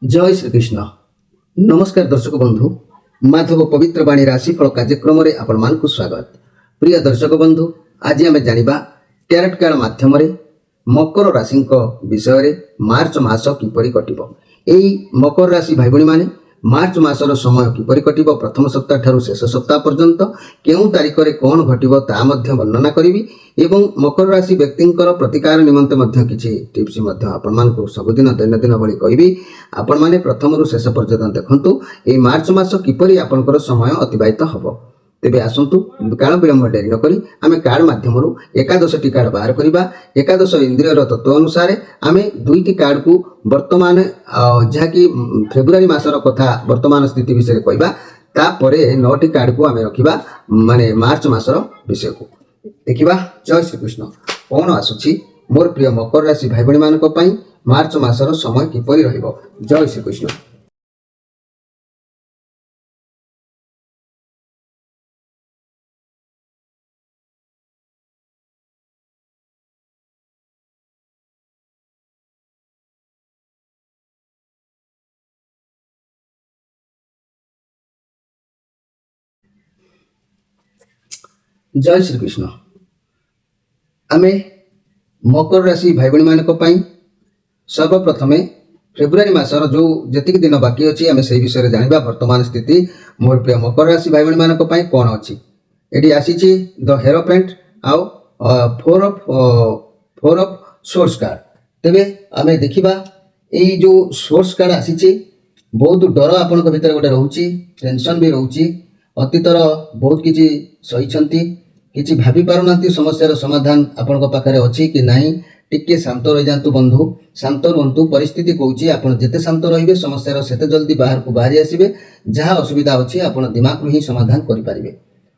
जय श्रीकृष्ण। नमस्कार दर्शक बंधु, माधव पवित्र बाणी राशिफल कार्यक्रम में आपण मानकु स्वागत। प्रिय दर्शक बंधु, आज आम जानिबा टैरोट कार्ड माध्यम मकर राशि विषय मार्च मास किपरि कटिबो। एई मकर राशि भाई भणी माने मार्च मासर समय किपरि कटिबो, प्रथम सप्ताह ठारू शेष सप्ताह पर्यंत केउं तारिख रे कोन घटिबो ता मध्य वर्णना करिवि एवं मकर राशि व्यक्तिंकर प्रतिकार निमंते मध्य किछि टिप्स मध्य आपण मानकु सबुदिन दैनंदिन भଳି कहिबि। आपण माने प्रथम रु शेष पर्यंत देखंतु एई मार्च मास किपरि आपनकर समय अतिबाहित हबो। तेबे आसंतु काल विलंब डेरी न करी आमे कार्ड माध्यम एकादशटी कार्ड बाहर करिबा। एकादश इंद्रियर तत्व अनुसार आमे दुईटी कार्ड को वर्तमान जहाँकि फेब्रुआरी मासर कथा वर्तमान स्थिति विषय कहबा, तापरे 9टी कार्ड को आमे रखिबा माने मार्च मासर विषय को देखिबा। जय श्रीकृष्ण। कौन आसुछि मोर प्रिय मकर राशि भाई भणी मानक पई मार्च मासर समय किपरि रहिबो। जय श्रीकृष्ण। जय श्रीकृष्ण। आमे मकर राशि भाई भणी मानक पई सर्वप्रथमे फेब्रुआरी मासर जो जतिक दिन बाकी अछि आमे सेही विषय जानिबा। वर्तमान स्थिति मोर प्रिय मकर राशि भाई भणी मानक पई कोन अछि। एडी आसीछि द हेरोपेंट आउ फोर ऑफ सोर्स कार्ड। तेबे आमे देखिबा एई जो सोर्स कार्ड आसीछि बहुत डर आपनक भितर गोटे रहउछि, टेंशन भी रहउछि, अतीतर बहुत किछि सहिछंती, किछि भाबी पारुनांती, समस्यार समाधान आपनक पाखरे अछि कि नाही। टिके शांत रहि जांतु बंधु, शांत रहंतु। परिस्थिति कहउछि आपण जेते शांत रहिबे समस्यार सेते जल्दी बाहर को बाहरी आसीबे। जहाँ असुविधा अछि आपण दिमाग ही समाधान करि पारिबे।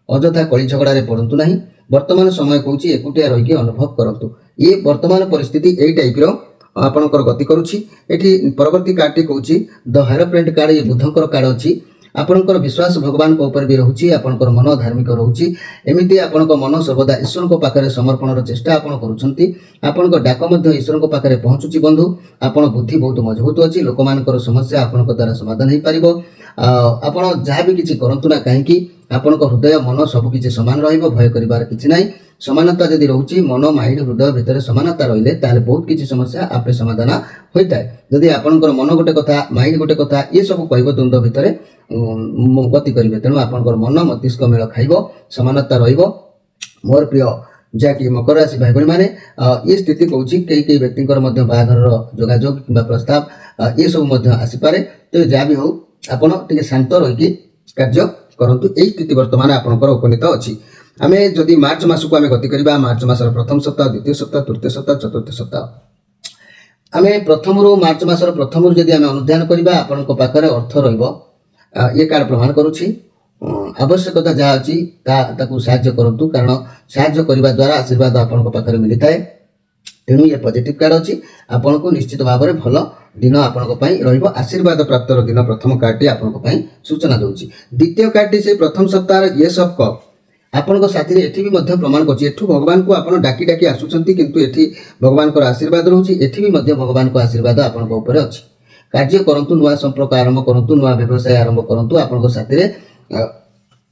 अजथा कଳି झगड़ा रे पड़ंतु नाही। वर्तमान समय कहउछि एकुटिया रहिके अनुभव करंतु। ये वर्तमान परिस्थिति एई टाइप रो आपनकर गति करूछि। एठी परवर्ती कार्डटी कहउछि द हेरोपेंट कार्ड। ये बुद्धंकर कार्ड अछि। आपनकर विश्वास भगवान को ऊपर भी रहउछि, आपनकर मन धार्मिक रहउछि। एमिति आपनकर मन सर्वदा ईश्वर को पाखरे समर्पणर चेष्टा आपण करूछंती। आपनकर डाक मध्य ईश्वर को पाखरे पहुंचुछि बंधु। आपण बुद्धि बहुत मजबूत अछि। लोकमानकर समस्या आपनकर द्वारा समाधान हे पारिबो। आपण जहाँ भी किछि करंतु ना काहेकि आपनकर हृदय मन सब किछि समान रहइबो। भय करिवार किछि नाही। समानता यदि रहउछि मन माइंड हृदय भितर समानता रहिले ताले बहुत किछि समस्या आपे समाधान होइताय। यदि आपनकर मन गोटे कथा माइंड गोटे कथा ये सब कहइबो द्वंद्व भितर गति करिवे, तेणु आपनकर मन मस्तिष्क मेल खाइबो, समानता रहिबो। मोर प्रिय जहाँकि मकर राशि भाई भणी माने ये स्थिति कहउछि कई व्यक्तिंकर मध्य बाहाघरर जोगाजोग किंबा प्रस्ताव ये सब मध्य आसी पारे। तो जहाँ भी हो आपण टिके शांत रहिके कार्य करंतु। एई स्थिति वर्तमान आपनकर उपनीत अछि। आमे जदि मार्च मास को आमे गति करिबा, मार्च मासर प्रथम सप्ताह, द्वितीय सप्ताह, तृतीय सप्ताह, चतुर्थ सप्ताह। आमे प्रथम रु मार्च मासर प्रथम रु जदि आमे अनुध्यान करिबा आपनक पाखरे अर्थ रहिबो। ये कार्ड प्रमाण करूछि आवश्यकता जहाँ अछि ताकू साहाय्य करंतु, कारण साहाय्य करिबा द्वारा आशीर्वाद आपनक पाखरे मिलिताय। तेणु ये पॉजिटिव कार्ड अछि। आपनको निश्चित भाव में भल दिन आपनक पई रहिबो। आशीर्वाद प्राप्तर दिन प्रथम कार्डटी आपनक पई सूचना दउछि। द्वितीय कार्डटी से प्रथम सप्ताह येस ऑफ कप आपनक साथी एठी भी मध्य प्रमाण करछि। एठु भगवान को आपण डाकी डाकी आसुछंती, किंतु एठी भगवान को आशीर्वाद रहउछि। एठी भी मध्य भगवान को आशीर्वाद आपनक ऊपर अछि। कार्य करंतु, नुआ संपर्क आरंभ करंतु, नुआ व्यवसाय आरंभ करंतु।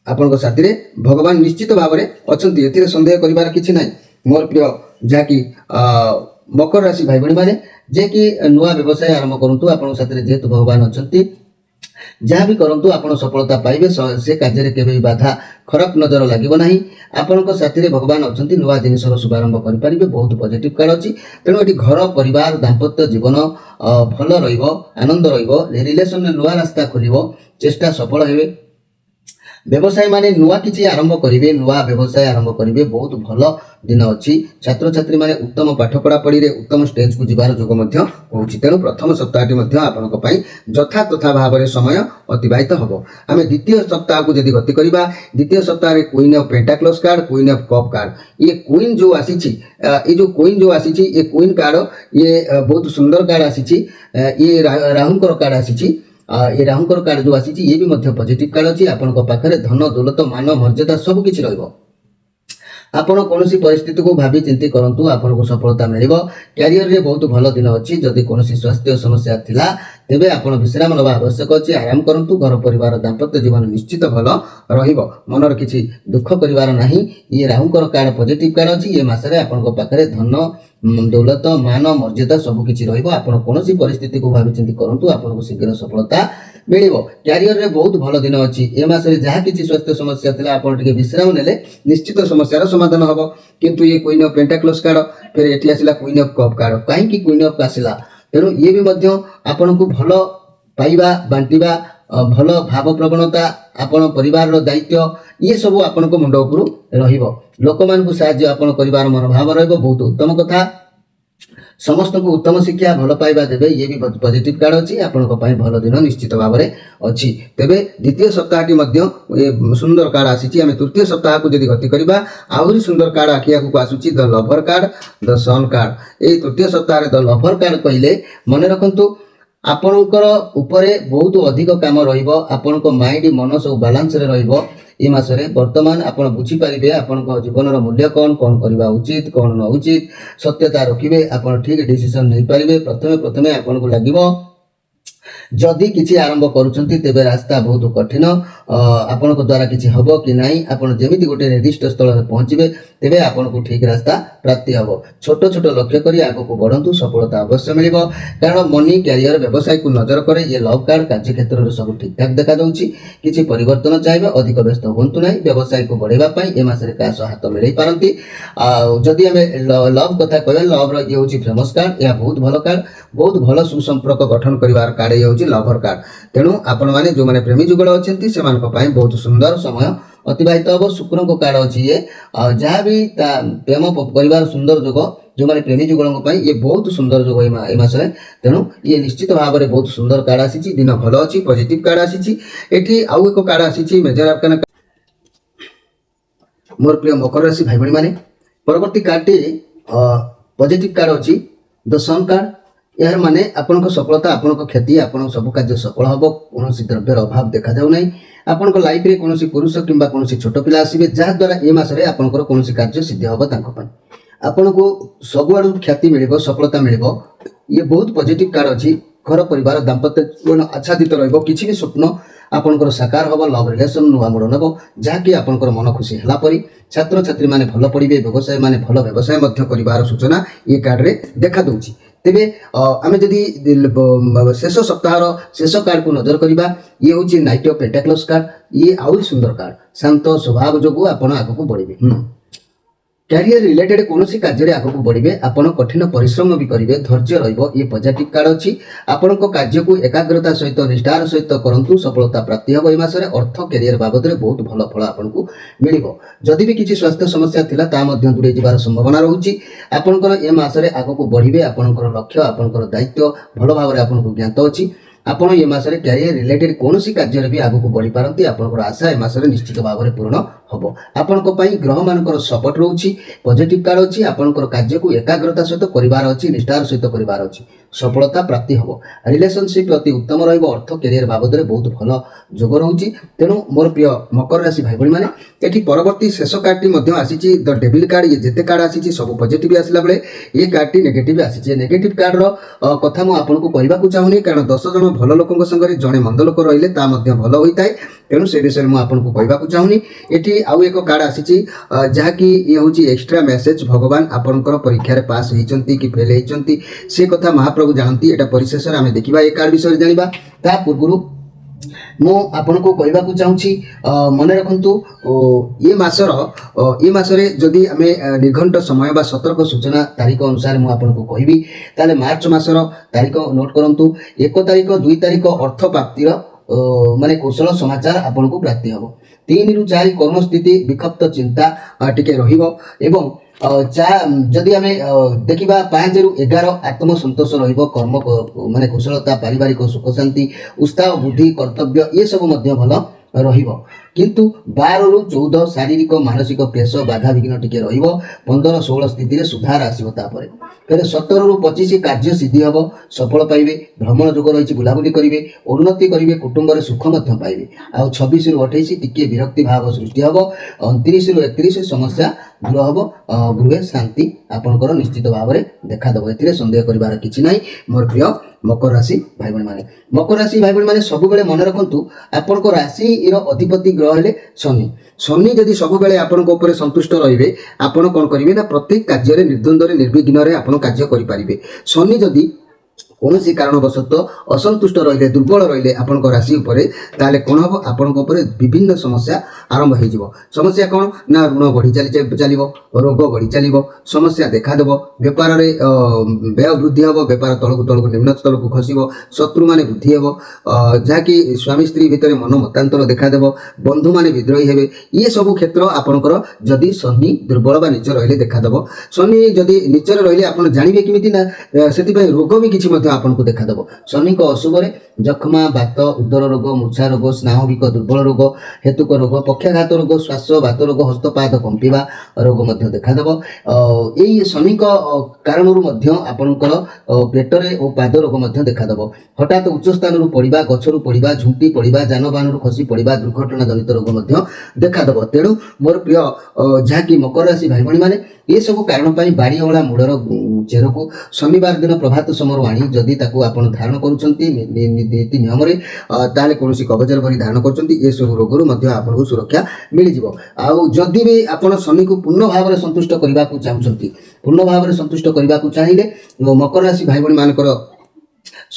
आपनक साथी भगवान निश्चित भाव में अछंती, एथिरे संदेह करिवार किछि नाही। मोर प्रिय जहाँकि मकर राशि भाई भणी माने जे कि नुआ व्यवसाय आरंभ करंतु, आपनक साथी जेहेतु भगवान अछंती, जहाँ भी करंतु आपण सफलता पाइबे। से कार्य केबे भी बाधा खराब नजर लागिबो नाही। आपनक साथी भगवान अछंती, नुआ जिनिसर शुभारंभ करि पारिबे। बहुत पॉजिटिव कार्ड अछि। तेणु एठी घर परिवार दाम्पत्य जीवन भल रहिबो, आनंद रहिबो। रिलेशन नुआ रास्ता खोलिबो, चेष्टा सफल हेबे। व्यवसाय माने नुआ किछि आरंभ करिवे, नुआ व्यवसाय आरंभ करिवे। बहुत भल दिन अछि। छात्र छात्री माने उत्तम पाठ पढ़ा पढ़ी रे उत्तम स्टेज को जिबार जोग मध्य होउछि। तेणु प्रथम सप्ताहटी मध्य आपनक पई यथा तथा भाव में समय अतिबाहित हबो। आमे द्वितीय सप्ताह को यदि गति करिबा, द्वितीय सप्ताह रे queen of pentacles card, queen of cup card. ये क्वीन जो आसीछि, ये जो क्वीन जो आसीछि, ये क्वीन कार्ड ये बहुत सुंदर कार्ड आसीछि। ये राहुंकर कार्ड आसीछि। ये राहुंकर कार्ड जो आसीछि ये भी मध्य पॉजिटिव कार्ड अछि। आपनक पाखरे धन दौलत मान मर्यादा सब किछि रहइबो। आपण कौन परिस्थिति को भावी चिंती करंतु, आपन को सफलता मिलिबो। कैरियर रे बहुत भल दिन अछि। जदि कौन स्वास्थ्य समस्या थिला ତେବେ ଆପଣ ବିଶ୍ରାମ ନେବା ଆବଶ୍ୟକ ଅଛି। ଆରାମ କରନ୍ତୁ। ଘର ପରିବାର ଦାମ୍ପତ୍ୟ ଜୀବନ ନିଶ୍ଚିତ ଭଲ ରହିବ। ମନର କିଛି ଦୁଃଖ କରିବାର ନାହିଁ। ଇଏ ରାହୁଙ୍କର କାର୍ଡ ପଜିଟିଭ କାର୍ଡ ଅଛି। ଏ ମାସରେ ଆପଣଙ୍କ ପାଖରେ ଧନ ଦୌଲତ ମାନ ମର୍ଯ୍ୟାଦା ସବୁ କିଛି ରହିବ। ଆପଣ କୌଣସି ପରିସ୍ଥିତିକୁ ଭାବିଚିନ୍ତି କରନ୍ତୁ, ଆପଣଙ୍କୁ ଶୀଘ୍ର ସଫଳତା ମିଳିବ। କ୍ୟାରିୟରରେ ବହୁତ ଭଲ ଦିନ ଅଛି। ଏ ମାସରେ ଯାହା କିଛି ସ୍ୱାସ୍ଥ୍ୟ ସମସ୍ୟା ଥିଲା ଆପଣ ଟିକେ ବିଶ୍ରାମ ନେଲେ ନିଶ୍ଚିତ ସମସ୍ୟାର ସମାଧାନ ହେବ। କିନ୍ତୁ ଇଏ କୁଇନ୍ ଅଫ୍ ପେଣ୍ଟାକ୍ଲସ୍ କାର୍ଡ, ଫେର ଏଠି ଆସିଲା କୁଇନ୍ ଅଫ୍ କପ୍ କାର୍ଡ। କାହିଁକି କୁଇନ୍ ଅଫ୍ ଆସିଲା? ତେଣୁ ଇଏ ବି ମଧ୍ୟ ଆପଣଙ୍କୁ ଭଲ ପାଇବା ବାଣ୍ଟିବା, ଭଲ ଭାବ ପ୍ରବଣତା, ଆପଣ ପରିବାରର ଦାୟିତ୍ୱ ଇଏ ସବୁ ଆପଣଙ୍କ ମୁଣ୍ଡ ଉପରୁ ରହିବ। ଲୋକମାନଙ୍କୁ ସାହାଯ୍ୟ ଆପଣ କରିବାର ମନୋଭାବ ରହିବ। ବହୁତ ଉତ୍ତମ କଥା। ସମସ୍ତଙ୍କୁ ଉତ୍ତମ ଶିକ୍ଷା ଭଲ ପାଇବା ଦେବେ। ଇଏ ବି ପଜିଟିଭ କାର୍ଡ ଅଛି। ଆପଣଙ୍କ ପାଇଁ ଭଲ ଦିନ ନିଶ୍ଚିତ ଭାବରେ ଅଛି। ତେବେ ଦ୍ୱିତୀୟ ସପ୍ତାହଟି ମଧ୍ୟ ସୁନ୍ଦର କାର୍ଡ ଆସିଛି। ଆମେ ତୃତୀୟ ସପ୍ତାହକୁ ଯଦି ଗତି କରିବା ଆହୁରି ସୁନ୍ଦର କାର୍ଡ ଆଖି ଆଗକୁ ଆସୁଛି। ଦ ଲଭର କାର୍ଡ, ଦ ସନ୍ କାର୍ଡ। ଏଇ ତୃତୀୟ ସପ୍ତାହରେ ଦ ଲଭର କାର୍ଡ କହିଲେ ମନେ ରଖନ୍ତୁ ଆପଣଙ୍କର ଉପରେ ବହୁତ ଅଧିକ କାମ ରହିବ। ଆପଣଙ୍କ ମାଇଣ୍ଡ ମନ ସବୁ ବାଲାନ୍ସରେ ରହିବ। ଏ ମାସରେ ବର୍ତ୍ତମାନ ଆପଣ ବୁଝିପାରିବେ ଆପଣଙ୍କ ଜୀବନର ମୂଲ୍ୟ କ'ଣ, କ'ଣ କରିବା ଉଚିତ, କ'ଣ ନ ଉଚିତ, ସତ୍ୟତା ରଖିବେ, ଆପଣ ଠିକ ଡିସିସନ ନେଇପାରିବେ। ପ୍ରଥମେ ଆପଣଙ୍କୁ ଲାଗିବ ଯଦି କିଛି ଆରମ୍ଭ କରୁଛନ୍ତି ତେବେ ରାସ୍ତା ବହୁତ କଠିନ, ଆପଣଙ୍କ ଦ୍ୱାରା କିଛି ହେବ କି ନାହିଁ। ଆପଣ ଯେମିତି ଗୋଟେ ନିର୍ଦ୍ଦିଷ୍ଟ ସ୍ଥଳରେ ପହଞ୍ଚିବେ ତେବେ ଆପଣଙ୍କୁ ଠିକ ରାସ୍ତା ପ୍ରାପ୍ତି ହେବ। ଛୋଟ ଛୋଟ ଲକ୍ଷ୍ୟ କରି ଆଗକୁ ବଢ଼ନ୍ତୁ, ସଫଳତା ଅବଶ୍ୟ ମିଳିବ। କାରଣ ମନି କ୍ୟାରିୟର ବ୍ୟବସାୟକୁ ନଜର କରେ। ଇଏ ଲଭ୍ କାର୍ଡ। କାର୍ଯ୍ୟକ୍ଷେତ୍ରରେ ସବୁ ଠିକଠାକ ଦେଖାଯାଉଛି। କିଛି ପରିବର୍ତ୍ତନ ଚାହିଁବେ, ଅଧିକ ବ୍ୟସ୍ତ ହୁଅନ୍ତୁ ନାହିଁ। ବ୍ୟବସାୟକୁ ବଢ଼ାଇବା ପାଇଁ ଏ ମାସରେ କାହା ସହ ହାତ ମିଳେଇ ପାରନ୍ତି। ଆଉ ଯଦି ଆମେ ଲଭ୍ କଥା କହିବା, ଲଭ୍ର ଇଏ ହେଉଛି ଫେମସ୍ କାର୍ଡ। ଏହା ବହୁତ ଭଲ କାର୍ଡ। ବହୁତ ଭଲ ସୁସମ୍ପର୍କ ଗଠନ କରିବାର କାର୍ଡ ଇଏ ହେଉଛି ଲଭର କାର୍ଡ। ତେଣୁ ଆପଣମାନେ ଯେଉଁମାନେ ପ୍ରେମୀ ଯୁଗଳ ଅଛନ୍ତି ସେମାନଙ୍କ ପାଇଁ ବହୁତ ସୁନ୍ଦର ସମୟ ଅତିବାହିତ ହେବ। ଶୁକ୍ରଙ୍କ କାର୍ଡ ଅଛି ଇଏ, ଯାହା ବି ତା ପ୍ରେମ କରିବାର ସୁନ୍ଦର ଯୋଗ ଯେଉଁମାନେ ପ୍ରେମୀ ଯୁଗଳଙ୍କ ପାଇଁ ଇଏ ବହୁତ ସୁନ୍ଦର ଯୋଗ ଏ ମାସରେ। ତେଣୁ ଇଏ ନିଶ୍ଚିତ ଭାବରେ ବହୁତ ସୁନ୍ଦର କାର୍ଡ ଆସିଛି। ଦିନ ଭଲ ଅଛି, ପଜିଟିଭ କାର୍ଡ ଆସିଛି। ଏଠି ଆଉ ଏକ କାର୍ଡ ଆସିଛି ମେଜର ଆର୍କାନା। ମୋର ପ୍ରିୟ ମକର ରାଶି ଭାଇ ଭଉଣୀମାନେ, ପରବର୍ତ୍ତୀ କାର୍ଡଟି ପଜିଟିଭ କାର୍ଡ ଅଛି ଦ ସନ୍ କାର୍ଡ। ଏହାର ମାନେ ଆପଣଙ୍କ ସଫଳତା, ଆପଣଙ୍କ କ୍ଷତି, ଆପଣଙ୍କ ସବୁ କାର୍ଯ୍ୟ ସଫଳ ହେବ। କୌଣସି ଦ୍ରବ୍ୟର ଅଭାବ ଦେଖାଯାଉ ନାହିଁ। ଆପଣଙ୍କ ଲାଇଫରେ କୌଣସି ପୁରୁଷ କିମ୍ବା କୌଣସି ଛୋଟ ପିଲା ଆସିବେ ଯାହାଦ୍ୱାରା ଏ ମାସରେ ଆପଣଙ୍କର କୌଣସି କାର୍ଯ୍ୟ ସିଦ୍ଧ ହେବ ତାଙ୍କ ପାଇଁ। ଆପଣଙ୍କୁ ସବୁଆଡ଼ୁ ଖ୍ୟାତି ମିଳିବ, ସଫଳତା ମିଳିବ। ଇଏ ବହୁତ ପଜିଟିଭ କାର୍ଡ ଅଛି। ଘର ପରିବାର ଦାମ୍ପତ୍ୟ ଜୀବନ ଆଚ୍ଛାଦିତ ରହିବ। କିଛି ବି ସ୍ୱପ୍ନ ଆପଣଙ୍କର ସାକାର ହେବ। ଲଭ୍ ରିଲେସନ୍ ନୂଆ ମୋଡ଼ ନେବ, ଯାହାକି ଆପଣଙ୍କର ମନ ଖୁସି ହେଲା ପରି। ଛାତ୍ରଛାତ୍ରୀମାନେ ଭଲ ପଢ଼ିବେ, ବ୍ୟବସାୟୀମାନେ ଭଲ ବ୍ୟବସାୟ ମଧ୍ୟ କରିବାର ସୂଚନା ଏ କାର୍ଡରେ ଦେଖାଦେଉଛି। ତେବେ ଆମେ ଯଦି ଶେଷ ସପ୍ତାହର ଶେଷ କାର୍ଡକୁ ନଜର କରିବା, ଇଏ ହେଉଛି ନାଇଟ୍ ଅଫ୍ ପେଣ୍ଟାକ୍ଲସ୍ କାର୍ଡ। ଇଏ ଆହୁରି ସୁନ୍ଦର କାର୍ଡ। ଶାନ୍ତ ସ୍ୱଭାବ ଯୋଗୁଁ ଆପଣ ଆଗକୁ ବଢ଼ିବେ। କ୍ୟାରିୟର ରିଲେଟେଡ୍ କୌଣସି କାର୍ଯ୍ୟରେ ଆଗକୁ ବଢ଼ିବେ। ଆପଣ କଠିନ ପରିଶ୍ରମ ବି କରିବେ, ଧୈର୍ଯ୍ୟ ରହିବ। ଇଏ ପଜିଟିଭ କାର୍ଡ ଅଛି। ଆପଣଙ୍କ କାର୍ଯ୍ୟକୁ ଏକାଗ୍ରତା ସହିତ ନିଷ୍ଠାର ସହିତ କରନ୍ତୁ, ସଫଳତା ପ୍ରାପ୍ତି ହେବ। ଏ ମାସରେ ଅର୍ଥ କ୍ୟାରିୟର ବାବଦରେ ବହୁତ ଭଲ ଫଳ ଆପଣଙ୍କୁ ମିଳିବ। ଯଦି ବି କିଛି ସ୍ୱାସ୍ଥ୍ୟ ସମସ୍ୟା ଥିଲା ତାହା ମଧ୍ୟ ଦୂରେଇ ଯିବାର ସମ୍ଭାବନା ରହୁଛି। ଆପଣଙ୍କର ଏ ମାସରେ ଆଗକୁ ବଢ଼ିବେ। ଆପଣଙ୍କର ଲକ୍ଷ୍ୟ, ଆପଣଙ୍କର ଦାୟିତ୍ୱ ଭଲ ଭାବରେ ଆପଣଙ୍କୁ ଜ୍ଞାତ ଅଛି। ଆପଣ ଏ ମାସରେ କ୍ୟାରିୟର ରିଲେଟେଡ୍ କୌଣସି କାର୍ଯ୍ୟରେ ବି ଆଗକୁ ବଢ଼ିପାରନ୍ତି। ଆପଣଙ୍କର ଆଶା ଏ ମାସରେ ନିଶ୍ଚିତ ଭାବରେ ପୂରଣ ହେବ। ଆପଣଙ୍କ ପାଇଁ ଗ୍ରହମାନଙ୍କର ସପୋର୍ଟ ରହୁଛି। ପଜିଟିଭ କାର୍ଡ ଅଛି। ଆପଣଙ୍କର କାର୍ଯ୍ୟକୁ ଏକାଗ୍ରତା ସହିତ କରିବାର ଅଛି, ନିଷ୍ଠାର ସହିତ କରିବାର ଅଛି। ସଫଳତା ପ୍ରାପ୍ତି ହେବ। ରିଲେସନସିପ୍ ଅତି ଉତ୍ତମ ରହିବ। ଅର୍ଥ କ୍ୟାରିୟର ବାବଦରେ ବହୁତ ଭଲ ଯୋଗ ରହୁଛି। ତେଣୁ ମୋର ପ୍ରିୟ ମକର ରାଶି ଭାଇ ଭଉଣୀମାନେ, ଏଠି ପରବର୍ତ୍ତୀ ଶେଷ କାର୍ଡଟି ମଧ୍ୟ ଆସିଛି ଦ ଡେଭିଲ୍ କାର୍ଡ। ଇଏ ଯେତେ କାର୍ଡ ଆସିଛି ସବୁ ପଜିଟିଭ ଆସିଲା ବେଳେ ଏ କାର୍ଡଟି ନେଗେଟିଭ ଆସିଛି। ନେଗେଟିଭ କାର୍ଡର କଥା ମୁଁ ଆପଣଙ୍କୁ କହିବାକୁ ଚାହୁଁନି, କାରଣ 10 ଜଣ ଭଲ ଲୋକଙ୍କ ସାଙ୍ଗରେ ଜଣେ ମନ୍ଦ ଲୋକ ରହିଲେ ତା ମଧ୍ୟ ଭଲ ହୋଇଥାଏ। ତେଣୁ ସେ ବିଷୟରେ ମୁଁ ଆପଣଙ୍କୁ କହିବାକୁ ଚାହୁଁନି। ଏଠି ଆଉ ଏକ କାର୍ଡ ଆସିଛି ଯାହାକି ଇଏ ହେଉଛି ଏକ୍ସଟ୍ରା ମେସେଜ। ଭଗବାନ ଆପଣଙ୍କର ପରୀକ୍ଷାରେ ପାସ୍ ହେଇଛନ୍ତି କି ଫେଲ୍ ହେଇଛନ୍ତି ସେ କଥା ମହାପ୍ରଭୁ ଜାଣନ୍ତି। ଏଟା ପରିଶେଷରେ ଆମେ ଦେଖିବା ଏ କାର୍ଡ ବିଷୟରେ ଜାଣିବା। ତା ପୂର୍ବରୁ ମୁଁ ଆପଣଙ୍କୁ କହିବାକୁ ଚାହୁଁଛି, ମନେ ରଖନ୍ତୁ ଏ ମାସରେ ଯଦି ଆମେ ନିର୍ଘଣ୍ଟ ସମୟ ବା ସତର୍କ ସୂଚନା ତାରିଖ ଅନୁସାରେ ମୁଁ ଆପଣଙ୍କୁ କହିବି ତାହେଲେ ମାର୍ଚ୍ଚ ମାସର ତାରିଖ ନୋଟ୍ କରନ୍ତୁ। 1 ତାରିଖ 2 ତାରିଖ ଅର୍ଥ ପ୍ରାପ୍ତିର ମାନେ କୁଶଳ ସମାଚାର ଆପଣଙ୍କୁ ପ୍ରାପ୍ତି ହେବ। 3 ରୁ 4 କର୍ମ ସ୍ଥିତି ବିକ୍ଷିପ୍ତ ଚିନ୍ତା ଟିକେ ରହିବ। ଏବଂ ଯଦି ଆମେ ଦେଖିବା 5 ରୁ 11 ଆତ୍ମସନ୍ତୋଷ ରହିବ। କର୍ମ ମାନେ କୁଶଳତା, ପାରିବାରିକ ସୁଖ ଶାନ୍ତି, ଉତ୍ସାହ, ବୁଦ୍ଧି, କର୍ତ୍ତବ୍ୟ ଏସବୁ ମଧ୍ୟ ଭଲ ରହିବ। କିନ୍ତୁ 12 ରୁ 14 ଶାରୀରିକ ମାନସିକ କ୍ଲେଶ ବାଧାବିଘ୍ନ ଟିକେ ରହିବ। 15 16 ସ୍ଥିତିରେ ସୁଧାର ଆସିବ। ତାପରେ ଫେରେ 17 ରୁ 25 କାର୍ଯ୍ୟ ସିଦ୍ଧି ହେବ, ସଫଳ ପାଇବେ। ଭ୍ରମଣ ଯୋଗ ରହିଛି, ବୁଲାବୁଲି କରିବେ, ଉନ୍ନତି କରିବେ, କୁଟୁମ୍ବରେ ସୁଖ ମଧ୍ୟ ପାଇବେ। ଆଉ 26 ରୁ 28 ଟିକେ ବିରକ୍ତି ଭାବ ସୃଷ୍ଟି ହେବ। 29 ରୁ 31 ସମସ୍ୟା ଦୂର ହେବ, ଗୃହେ ଶାନ୍ତି ଆପଣଙ୍କର ନିଶ୍ଚିତ ଭାବରେ ଦେଖାଦେବ। ଏଥିରେ ସନ୍ଦେହ କରିବାର କିଛି ନାହିଁ ମୋର ପ୍ରିୟ ମକର ରାଶି ଭାଇ ଭଉଣୀମାନେ। ମକର ରାଶି ଭାଇ ଭଉଣୀମାନେ ସବୁବେଳେ ମନେ ରଖନ୍ତୁ ଆପଣଙ୍କ ରାଶିର ଅଧିପତି ଗ୍ରହ ହେଲେ ଶନି। ଶନି ଯଦି ସବୁବେଳେ ଆପଣଙ୍କ ଉପରେ ସନ୍ତୁଷ୍ଟ ରହିବେ ଆପଣ କ'ଣ କରିବେ ନା ପ୍ରତ୍ୟେକ କାର୍ଯ୍ୟରେ ନିର୍ଦ୍ୱନ୍ଦ୍ୱରେ ନିର୍ବିଘ୍ନରେ ଆପଣ କାର୍ଯ୍ୟ କରିପାରିବେ। ଶନି ଯଦି କୌଣସି କାରଣବଶତଃ ଅସନ୍ତୁଷ୍ଟ ରହିଲେ, ଦୁର୍ବଳ ରହିଲେ ଆପଣଙ୍କ ରାଶି ଉପରେ, ତାହେଲେ କ'ଣ ହେବ ଆପଣଙ୍କ ଉପରେ ବିଭିନ୍ନ ସମସ୍ୟା ଆରମ୍ଭ ହୋଇଯିବ। ସମସ୍ୟା କ'ଣ ନା ଋଣ ବଢ଼ି ଚାଲିବ, ରୋଗ ବଢ଼ି ଚାଲିବ, ସମସ୍ୟା ଦେଖାଦେବ, ବେପାରରେ ବ୍ୟୟ ବୃଦ୍ଧି ହେବ, ବେପାର ତଳକୁ ତଳକୁ ନିମ୍ନ ସ୍ତରକୁ ଖସିବ, ଶତ୍ରୁମାନେ ବୃଦ୍ଧି ହେବ, ଯାହାକି ସ୍ୱାମୀ ସ୍ତ୍ରୀ ଭିତରେ ମନ ମତାନ୍ତର ଦେଖାଦେବ, ବନ୍ଧୁମାନେ ବିଦ୍ରୋହୀ ହେବେ। ଇଏ ସବୁ କ୍ଷେତ୍ର ଆପଣଙ୍କର ଯଦି ଶନି ଦୁର୍ବଳ ବା ନିଚ ରହିଲେ ଦେଖାଦେବ। ଶନି ଯଦି ନିଚରେ ରହିଲେ ଆପଣ ଜାଣିବେ କେମିତି ନା ସେଥିପାଇଁ ରୋଗ ବି କିଛି ମଧ୍ୟ ଆପଣଙ୍କୁ ଦେଖାଦେବ। ଶନିଙ୍କ ଅଶୁଭରେ ଯକ୍ଷ୍ମା, ବାତ, ଉଦର ରୋଗ, ମୂର୍ଚ୍ଛା ରୋଗ, ସ୍ନାହବିକ ଦୁର୍ବଳ ରୋଗ, ହେତୁକ ରୋଗ, ପକ୍ଷାଘାତ ରୋଗ, ଶ୍ୱାସ ବାତ ରୋଗ, ହସ୍ତପାଦ କମ୍ପିବା ରୋଗ ମଧ୍ୟ ଦେଖାଦେବ। ଏଇ ଶନିଙ୍କ କାରଣରୁ ମଧ୍ୟ ଆପଣଙ୍କର ପେଟରେ ଓ ପାଦ ରୋଗ ମଧ୍ୟ ଦେଖାଦେବ। ହଠାତ୍ ଉଚ୍ଚ ସ୍ଥାନରୁ ପଡ଼ିବା, ଗଛରୁ ପଡ଼ିବା, ଝୁଣ୍ଟି ପଡ଼ିବା, ଯାନବାହନରୁ ଖସି ପଡ଼ିବା, ଦୁର୍ଘଟଣା ଜନିତ ରୋଗ ମଧ୍ୟ ଦେଖାଦେବ। ତେଣୁ ମୋର ପ୍ରିୟ ଯାହାକି ମକର ରାଶି ଭାଇ ଭଉଣୀମାନେ, ଏସବୁ କାରଣ ପାଇଁ ବାଡ଼ି ଅଁଳା ମୂଳର ଚେରକୁ ଶନିବାର ଦିନ ପ୍ରଭାତ ସମୟରୁ ଆଣି ଯଦି ତାକୁ ଆପଣ ଧାରଣ କରୁଛନ୍ତି ନୀତି ନିୟମରେ, ତାହେଲେ କୌଣସି କବଚର ପରି ଧାରଣ କରୁଛନ୍ତି, ଏସବୁ ରୋଗରୁ ମଧ୍ୟ ଆପଣଙ୍କୁ ସୁରକ୍ଷା ମିଳିଯିବ। ଆଉ ଯଦି ବି ଆପଣ ଶନିକୁ ପୂର୍ଣ୍ଣ ଭାବରେ ସନ୍ତୁଷ୍ଟ କରିବାକୁ ଚାହୁଁଛନ୍ତି, ପୂର୍ଣ୍ଣ ଭାବରେ ସନ୍ତୁଷ୍ଟ କରିବାକୁ ଚାହିଁଲେ ମକର ରାଶି ଭାଇ ଭଉଣୀମାନଙ୍କର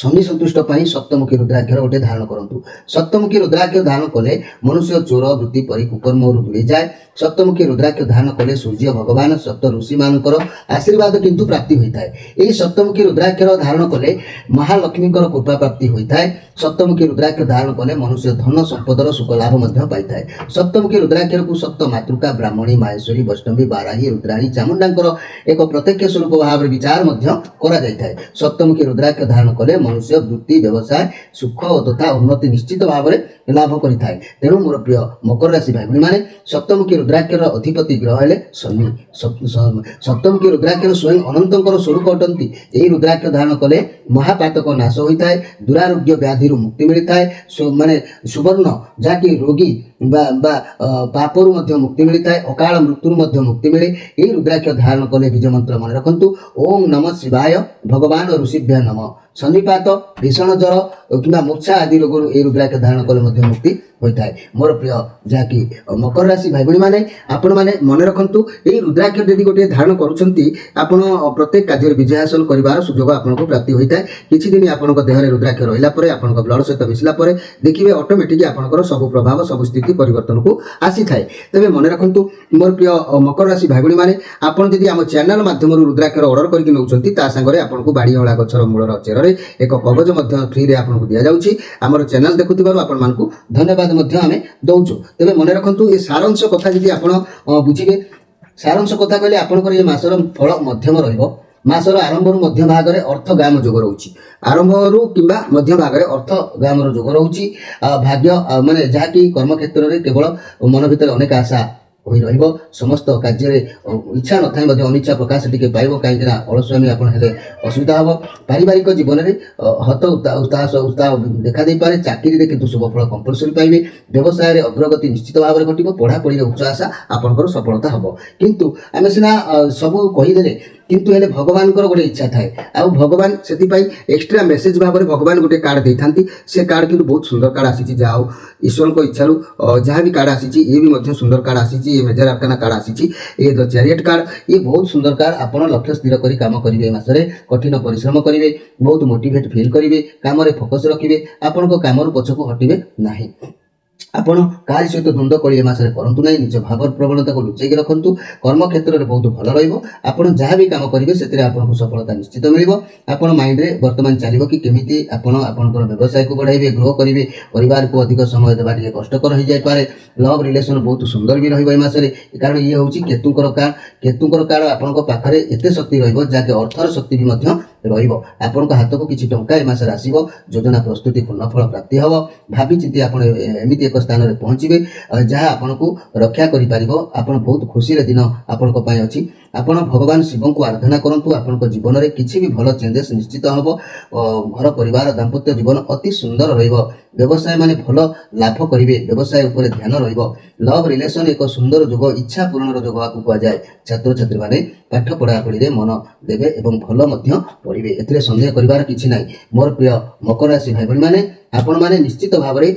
ଶନି ସନ୍ତୁଷ୍ଟ ପାଇଁ ସପ୍ତମୁଖୀ ରୁଦ୍ରାକ୍ଷର ଗୋଟେ ଧାରଣ କରନ୍ତୁ। ସପ୍ତମୁଖୀ ରୁଦ୍ରାକ୍ଷ ଧାରଣ କଲେ ମନୁଷ୍ୟ ଚୋର ବୃତ୍ତି ପରି କୁକର୍ମରୁ ଦୂରେଇଯାଏ। ସପ୍ତମୁଖୀ ରୁଦ୍ରାକ୍ଷ ଧାରଣ କଲେ ସୂର୍ଯ୍ୟ ଭଗବାନ ସପ୍ତ ଋଷିମାନଙ୍କର ଆଶୀର୍ବାଦ କିନ୍ତୁ ପ୍ରାପ୍ତି ହୋଇଥାଏ। ଏହି ସପ୍ତମୁଖୀ ରୁଦ୍ରାକ୍ଷର ଧାରଣ କଲେ ମହାଲକ୍ଷ୍ମୀଙ୍କର କୃପା ପ୍ରାପ୍ତି ହୋଇଥାଏ। ସପ୍ତମୁଖୀ ରୁଦ୍ରାକ୍ଷ ଧାରଣ କଲେ ମନୁଷ୍ୟ ଧନ ସମ୍ପଦର ସୁଖ ଲାଭ ମଧ୍ୟ ପାଇଥାଏ। ସପ୍ତମୁଖୀ ରୁଦ୍ରାକ୍ଷରକୁ ସପ୍ତ ମାତୃକା, ବ୍ରାହ୍ମଣୀ, ମାହେଶ୍ୱରୀ, ବୈଷ୍ଣବୀ, ବାରାହୀ, ରୁଦ୍ରାଣୀ, ଚାମୁଣ୍ଡାଙ୍କର ଏକ ପ୍ରତ୍ୟକ୍ଷ ସ୍ୱରୂପ ଭାବରେ ବିଚାର ମଧ୍ୟ କରାଯାଇଥାଏ। ସପ୍ତମୁଖୀ ରୁଦ୍ରାକ୍ଷ ଧାରଣ କଲେ ମନୁଷ୍ୟ ବୃତ୍ତି, ବ୍ୟବସାୟ, ସୁଖ ତଥା ଉନ୍ନତି ନିଶ୍ଚିତ ଭାବରେ ଲାଭ କରିଥାଏ। ତେଣୁ ମୋର ପ୍ରିୟ ମକର ରାଶି ଭାଇ ଭଉଣୀମାନେ, ସପ୍ତମୁଖୀ ରୁଦ୍ରାକ୍ଷର ଅଧିପତି ଗ୍ରହ ହେଲେ ଶନି। ସପ୍ତମୁଖୀ ରୁଦ୍ରାକ୍ଷର ସ୍ୱୟଂ ଅନନ୍ତଙ୍କର ସ୍ୱରୂପ ଅଟନ୍ତି। ଏହି ରୁଦ୍ରାକ୍ଷ ଧାରଣ କଲେ ମହାପାତକ ନାଶ ହୋଇଥାଏ, ଦୁରାରୋଗ୍ୟ ବ୍ୟାଧିରୁ ମୁକ୍ତି ମିଳିଥାଏ, ମାନେ ସୁବର୍ଣ୍ଣ ଯାହାକି ରୋଗୀ ବା ପାପରୁ ମଧ୍ୟ ମୁକ୍ତି ମିଳିଥାଏ, ଅକାଳ ମୃତ୍ୟୁରୁ ମଧ୍ୟ ମୁକ୍ତି ମିଳେ। ଏହି ରୁଦ୍ରାକ୍ଷ ଧାରଣ କଲେ ବୀଜ ମନ୍ତ୍ର ମନେ ରଖନ୍ତୁ, ଓಂ ନମଃ ଶିବାୟ, ଭଗବାନ ଋଷିଭ୍ୟ ନମଃ। ଶନିପାତ, ଭୀଷଣ ଜ୍ୱର କିମ୍ବା ମୂର୍ଚ୍ଛା ଆଦି ରୋଗରୁ ଏହି ରୁଦ୍ରାକ୍ଷ ଧାରଣ କଲେ ମଧ୍ୟ ମୁକ୍ତି ହୋଇଥାଏ। ମୋର ପ୍ରିୟ ଯାହାକି ମକର ରାଶି ଭାଇ ଭଉଣୀମାନେ, ଆପଣମାନେ ମନେ ରଖନ୍ତୁ, ଏହି ରୁଦ୍ରାକ୍ଷ ଯଦି ଗୋଟିଏ ଧାରଣ କରୁଛନ୍ତି ଆପଣ ପ୍ରତ୍ୟେକ କାର୍ଯ୍ୟରେ ବିଜୟ ହାସଲ କରିବାର ସୁଯୋଗ ଆପଣଙ୍କୁ ପ୍ରାପ୍ତି ହୋଇଥାଏ। କିଛି ଦିନ ଆପଣଙ୍କ ଦେହରେ ରୁଦ୍ରାକ୍ଷ ରହିଲା ପରେ, ଆପଣଙ୍କ ବ୍ଲଡ଼ ସହିତ ମିଶିଲା ପରେ ଦେଖିବେ ଅଟୋମେଟିକ୍ ଆପଣଙ୍କର ସବୁ ପ୍ରଭାବ, ସବୁ ସ୍ଥିତି ପରିବର୍ତ୍ତନକୁ ଆସିଥାଏ। ତେବେ ମନେ ରଖନ୍ତୁ ମୋର ପ୍ରିୟ ମକର ରାଶି ଭାଇ ଭଉଣୀମାନେ, ଆପଣ ଯଦି ଆମ ଚ୍ୟାନେଲ ମାଧ୍ୟମରୁ ରୁଦ୍ରାକ୍ଷର ଅର୍ଡର କରିକି ନେଉଛନ୍ତି, ତା ସାଙ୍ଗରେ ଆପଣଙ୍କୁ ବାଡ଼ି ଅଁଳା ଗଛର ମୂଳର ଚେରରେ ଏକ କବଚ ମଧ୍ୟ ଫ୍ରିରେ ଆପଣଙ୍କୁ ଦିଆଯାଉଛି। ଆମର ଚ୍ୟାନେଲ ଦେଖୁଥିବାରୁ ଆପଣମାନଙ୍କୁ ଧନ୍ୟବାଦ ମଧ୍ୟ ଆମେ ଦେଉଛୁ। ତେବେ ମନେ ରଖନ୍ତୁ ଏ ସାରାଂଶ କଥା ଯଦି ଆପଣ ବୁଝିବେ, ସାରାଂଶ କଥା କହିଲେ ଆପଣଙ୍କର ଏ ମାସର ଫଳ ମଧ୍ୟମ ରହିବ। ମାସର ଆରମ୍ଭରୁ ମଧ୍ୟ ଭାଗରେ ଅର୍ଥଗାମ ଯୋଗ ରହୁଛି। ଆରମ୍ଭରୁ କିମ୍ବା ମଧ୍ୟ ଭାଗରେ ଅର୍ଥଗାମର ଯୋଗ ରହୁଛି। ଭାଗ୍ୟ ମାନେ ଯାହାକି କର୍ମକ୍ଷେତ୍ରରେ କେବଳ ମନ ଭିତରେ ଅନେକ ଆଶା ହୋଇ ରହିବ। ସମସ୍ତ କାର୍ଯ୍ୟରେ ଇଚ୍ଛା ନଥାଏ ମଧ୍ୟ ଅନିଚ୍ଛା ପ୍ରକାଶ ଟିକେ ପାଇବ, କାହିଁକିନା ଅଳସୁଆମୀ ଆପଣ ହେଲେ ଅସୁବିଧା ହେବ। ପାରିବାରିକ ଜୀବନରେ ହତ ଉତ୍ସାହ ଦେଖା ଦେଇପାରେ। ଚାକିରିରେ କିନ୍ତୁ ଶୁଭଫଳ କମ୍ପଲସରି ପାଇବେ। ବ୍ୟବସାୟରେ ଅଗ୍ରଗତି ନିଶ୍ଚିତ ଭାବରେ ଘଟିବ। ପଢ଼ାପଢ଼ିରେ ଉଚ୍ଚ ଆଶା ଆପଣଙ୍କର ସଫଳତା ହେବ। କିନ୍ତୁ ଆମେ ସିନା ସବୁ କହିଦେଲେ, କିନ୍ତୁ ହେଲେ ଭଗବାନଙ୍କର ଗୋଟେ ଇଚ୍ଛା ଥାଏ, ଆଉ ଭଗବାନ ସେଥିପାଇଁ ଏକ୍ସଟ୍ରା ମେସେଜ ଭାବରେ ଭଗବାନ ଗୋଟେ କାର୍ଡ଼ ଦେଇଥାନ୍ତି। ସେ କାର୍ଡ଼ କିନ୍ତୁ ବହୁତ ସୁନ୍ଦର କାର୍ଡ଼ ଆସିଛି। ଯାହା ହଉ ଈଶ୍ୱରଙ୍କ ଇଚ୍ଛାରୁ ଯାହା ବି କାର୍ଡ଼ ଆସିଛି, ଇଏ ବି ମଧ୍ୟ ସୁନ୍ଦର କାର୍ଡ଼ ଆସିଛି। ଏ ମେଜର ଆର୍କାନା କାର୍ଡ଼ ଆସିଛି, ଏ ଦ ଚ୍ୟାରିୟଟ କାର୍ଡ଼, ଇଏ ବହୁତ ସୁନ୍ଦର କାର୍ଡ଼। ଆପଣ ଲକ୍ଷ୍ୟ ସ୍ଥିର କରି କାମ କରିବେ। ଏ ମାସରେ କଠିନ ପରିଶ୍ରମ କରିବେ, ବହୁତ ମୋଟିଭେଟ ଫିଲ୍ କରିବେ, କାମରେ ଫୋକସ ରଖିବେ, ଆପଣଙ୍କ କାମରୁ ପଛକୁ ହଟିବେ ନାହିଁ। ଆପଣ କାହାରି ସହିତ ଦ୍ୱନ୍ଦ୍ୱ କଳି ଏ ମାସରେ କରନ୍ତୁ ନାହିଁ। ନିଜ ଭାବର ପ୍ରବଣତାକୁ ଲୁଚେଇକି ରଖନ୍ତୁ। କର୍ମକ୍ଷେତ୍ରରେ ବହୁତ ଭଲ ରହିବ। ଆପଣ ଯାହା ବି କାମ କରିବେ ସେଥିରେ ଆପଣଙ୍କୁ ସଫଳତା ନିଶ୍ଚିତ ମିଳିବ। ଆପଣ ମାଇଣ୍ଡରେ ବର୍ତ୍ତମାନ ଚାଲିବ କି କେମିତି ଆପଣ ଆପଣଙ୍କର ବ୍ୟବସାୟକୁ ବଢ଼ାଇବେ, ଗ୍ରୋ କରିବେ। ପରିବାରକୁ ଅଧିକ ସମୟ ଦେବା ଟିକେ କଷ୍ଟକର ହୋଇଯାଇପାରେ। ଲଭ୍ ରିଲେସନ୍ ବହୁତ ସୁନ୍ଦର ବି ରହିବ ଏ ମାସରେ, କାରଣ ଇଏ ହେଉଛି କେତୁଙ୍କର କାର୍ଡ଼। କେତୁଙ୍କର କାର୍ଡ଼ ଆପଣଙ୍କ ପାଖରେ ଏତେ ଶକ୍ତି ରହିବ ଯାହାକି ଅର୍ଥର ଶକ୍ତି ବି ମଧ୍ୟ ରହିବ। ଆପଣଙ୍କ ହାତକୁ କିଛି ଟଙ୍କା ଏ ମାସରେ ଆସିବ। ଯୋଜନା ପ୍ରସ୍ତୁତି ପୂର୍ଣ୍ଣ ଫଳ ପ୍ରାପ୍ତି ହେବ। ଭାବିଚିନ୍ତି ଆପଣ ଏମିତି ଏକ ସ୍ଥାନରେ ପହଞ୍ଚିବେ ଯାହା ଆପଣଙ୍କୁ ରକ୍ଷା କରିପାରିବ। ଆପଣ ବହୁତ ଖୁସିର ଦିନ ଆପଣଙ୍କ ପାଇଁ ଅଛି। ଆପଣ ଭଗବାନ ଶିବଙ୍କୁ ଆରାଧନା କରନ୍ତୁ। ଆପଣଙ୍କ ଜୀବନରେ କିଛି ବି ଭଲ ଚେଞ୍ଜେସ୍ ନିଶ୍ଚିତ ହେବ। ଘର ପରିବାର ଦାମ୍ପତ୍ୟ ଜୀବନ ଅତି ସୁନ୍ଦର ରହିବ। ବ୍ୟବସାୟ ମାନେ ଭଲ ଲାଭ କରିବେ। ବ୍ୟବସାୟ ଉପରେ ଧ୍ୟାନ ରହିବ। ଲଭ୍ ରିଲେସନ୍ ଏକ ସୁନ୍ଦର ଯୋଗ, ଇଚ୍ଛା ପୂରଣର ଯୋଗ ଆକୁ କୁହାଯାଏ। ଛାତ୍ରଛାତ୍ରୀମାନେ ପାଠ ପଢ଼ାପଢ଼ିରେ ମନ ଦେବେ ଏବଂ ଭଲ ମଧ୍ୟ ପଢ଼ିବେ। ଏଥିରେ ସନ୍ଦେହ କରିବାର କିଛି ନାହିଁ। ମୋର ପ୍ରିୟ ମକର ରାଶି ଭାଇ ଭଉଣୀମାନେ, ଆପଣମାନେ ନିଶ୍ଚିତ ଭାବରେ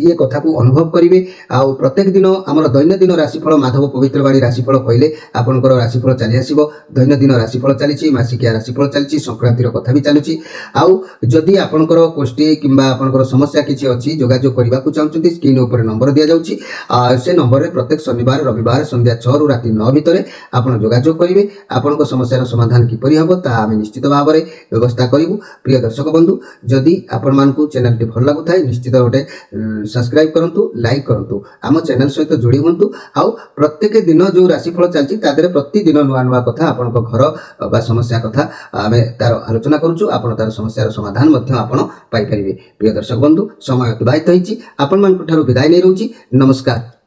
ଇଏ କଥାକୁ ଅନୁଭବ କରିବେ। ଆଉ ପ୍ରତ୍ୟେକ ଦିନ ଆମର ଦୈନନ୍ଦିନ ରାଶିଫଳ ମାଧବ ପବିତ୍ରବାଣୀ ରାଶିଫଳ କହିଲେ ଆପଣଙ୍କର ରାଶିଫଳ ଚାଲି ଆସିବ। ଦୈନନ୍ଦିନ ରାଶିଫଳ ଚାଲିଛି, ମାସିକିଆ ରାଶିଫଳ ଚାଲିଛି, ସଂକ୍ରାନ୍ତିର କଥା ବି ଚାଲୁଛି। ଆଉ ଯଦି ଆପଣଙ୍କର କୋଷ୍ଠୀ କିମ୍ବା ଆପଣଙ୍କର ସମସ୍ୟା କିଛି ଅଛି, ଯୋଗାଯୋଗ କରିବାକୁ ଚାହୁଁଛନ୍ତି, ସ୍କ୍ରିନ୍ ଉପରେ ନମ୍ବର ଦିଆଯାଉଛି। ସେ ନମ୍ବରରେ ପ୍ରତ୍ୟେକ ଶନିବାର ରବିବାର ସନ୍ଧ୍ୟା 6ରୁ ରାତି 9 ଭିତରେ ଆପଣ ଯୋଗାଯୋଗ କରିବେ। ଆପଣଙ୍କ ସମସ୍ୟାର ସମାଧାନ କିପରି ହେବ ତାହା ଆମେ ନିଶ୍ଚିତ ଭାବରେ ବ୍ୟବସ୍ଥା କରିବୁ। ପ୍ରିୟ ଦର୍ଶକ ବନ୍ଧୁ, ଯଦି ଆପଣମାନଙ୍କୁ ଚ୍ୟାନେଲଟି ଭଲ ଲାଗୁଥାଏ ନିଶ୍ଚିତ ଗୋଟେ ସବସ୍କ୍ରାଇବ୍ କରନ୍ତୁ, ଲାଇକ୍ କରନ୍ତୁ, ଆମ ଚ୍ୟାନେଲ ସହିତ ଯୋଡ଼ି ହୁଅନ୍ତୁ। ଆଉ ପ୍ରତ୍ୟେକ ଦିନ ଯେଉଁ ରାଶିଫଳ ଚାଲିଛି ତା ଦେହରେ ପ୍ରତିଦିନ ନୂଆ ନୂଆ କଥା, ଆପଣଙ୍କ ଘର ବା ସମସ୍ୟା କଥା ଆମେ ତାର ଆଲୋଚନା କରୁଛୁ। ଆପଣ ତାର ସମସ୍ୟାର ସମାଧାନ ମଧ୍ୟ ଆପଣ ପାଇପାରିବେ। ପ୍ରିୟ ଦର୍ଶକ ବନ୍ଧୁ, ସମୟ ଅତିବାହିତ ହେଇଛି, ଆପଣମାନଙ୍କ ଠାରୁ ବିଦାୟ ନେଇ ରହୁଛି। ନମସ୍କାର।